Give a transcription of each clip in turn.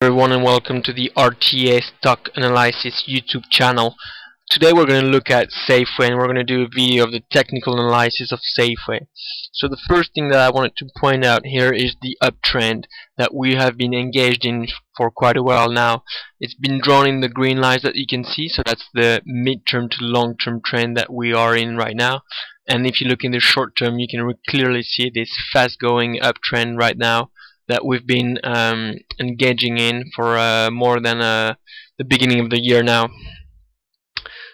Everyone, and welcome to the RTA Stock Analysis YouTube channel. Today we're going to look at Safeway, and we're going to do a video of the technical analysis of Safeway. So the first thing that I wanted to point out here is the uptrend that we have been engaged in for quite a while now. It's been drawn in the green lines that you can see, so that's the mid-term to long-term trend that we are in right now. And if you look in the short term, you can clearly see this fast-going uptrend right now that we've been engaging in for more than the beginning of the year now.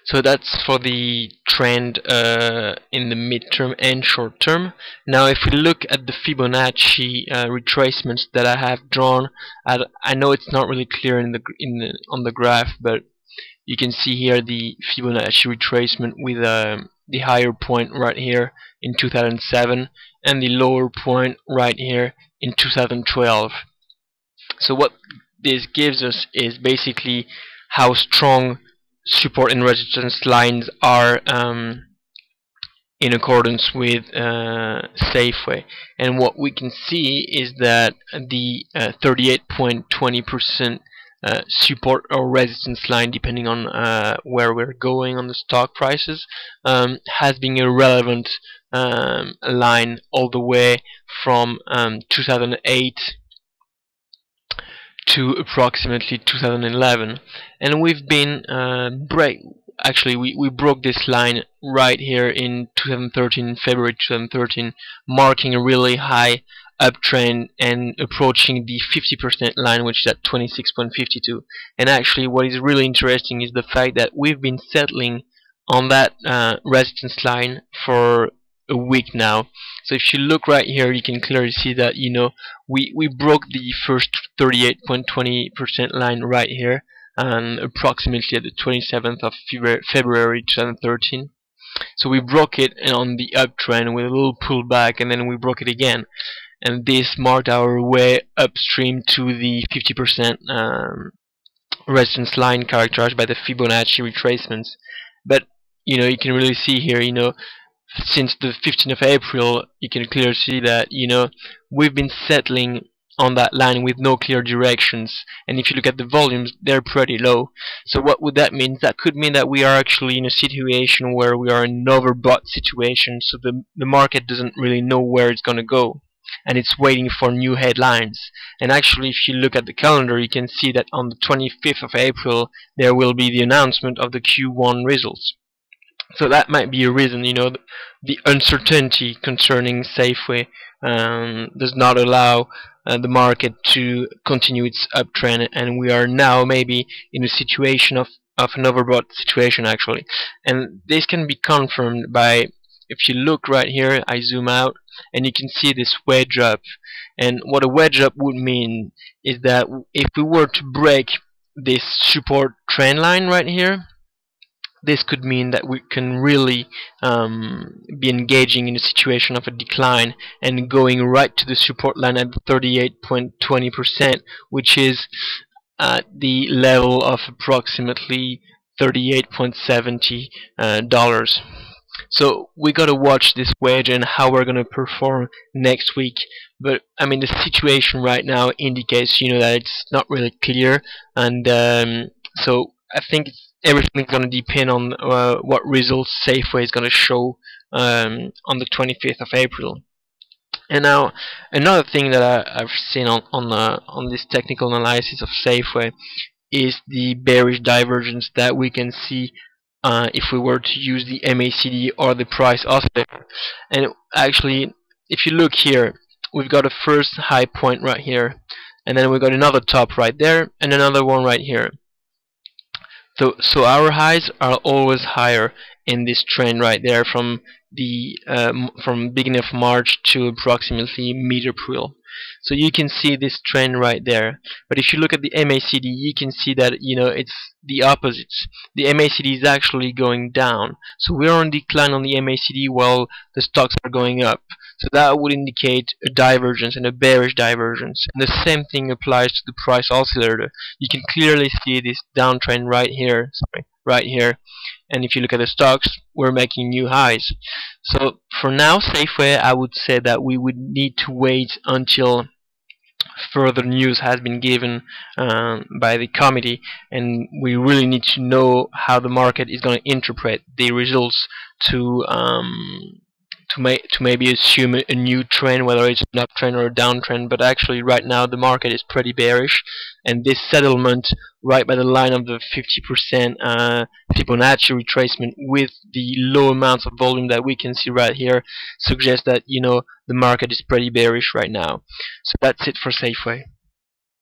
So that's for the trend in the midterm and short term. Now if we look at the Fibonacci retracements that I have drawn, I know it's not really clear on the graph, but you can see here the Fibonacci retracement with the higher point right here in 2007 and the lower point right here in 2012. So what this gives us is basically how strong support and resistance lines are in accordance with Safeway. And what we can see is that the 38.20% support or resistance line, depending on where we're going on the stock prices, has been a relevant line all the way from 2008 to approximately 2011, and we've been we broke this line right here in 2013, February 2013, marking a really high uptrend and approaching the 50% line, which is at 26.52. And actually what is really interesting is the fact that we've been settling on that resistance line for a week now. So if you look right here, you can clearly see that we broke the first 38.20% line right here, and approximately at the 27th of February 2013. So we broke it on the uptrend with a little pullback, and then we broke it again, and this marked our way upstream to the 50% resistance line characterized by the Fibonacci retracements. But you can really see here, since the 15th of April, you can clearly see that we've been settling on that line with no clear directions, and if you look at the volumes, they're pretty low. So what would that mean? That could mean that we are actually in a situation where we are in an overbought situation, so the market doesn't really know where it's going to go, and it's waiting for new headlines. And actually, if you look at the calendar, you can see that on the 25th of April there will be the announcement of the Q1 results. So that might be a reason, the uncertainty concerning Safeway does not allow the market to continue its uptrend, and we are now maybe in a situation of an overbought situation actually. And this can be confirmed by, if you look right here, I zoom out, and you can see this wedge up. And what a wedge up would mean is that if we were to break this support trend line right here, this could mean that we can really be engaging in a situation of a decline and going right to the support line at 38.20%, which is at the level of approximately $38.70. So we gotta watch this wedge and how we're gonna perform next week. But I mean, the situation right now indicates that it's not really clear, and so I think everything's going to depend on what results Safeway is going to show on the 25th of April. And now another thing that I've seen on this technical analysis of Safeway is the bearish divergence that we can see if we were to use the MACD or the price oscillator. And actually, if you look here, we've got a first high point right here, and then we've got another top right there, and another one right here. So our highs are always higher in this trend right there from the beginning of March to approximately mid-April. So you can see this trend right there. But if you look at the MACD, you can see that it's the opposites. The MACD is actually going down. So we're on decline on the MACD while the stocks are going up. So that would indicate a divergence, and a bearish divergence. And the same thing applies to the price oscillator. You can clearly see this downtrend right here. Right here. And if you look at the stocks, we're making new highs. So for now, Safeway, I would say that we would need to wait until further news has been given by the committee, and we really need to know how the market is going to interpret the results to maybe assume a new trend, whether it's an uptrend or a downtrend. But actually right now the market is pretty bearish, and this settlement right by the line of the 50% Fibonacci retracement with the low amounts of volume that we can see right here suggests that the market is pretty bearish right now. So that's it for Safeway.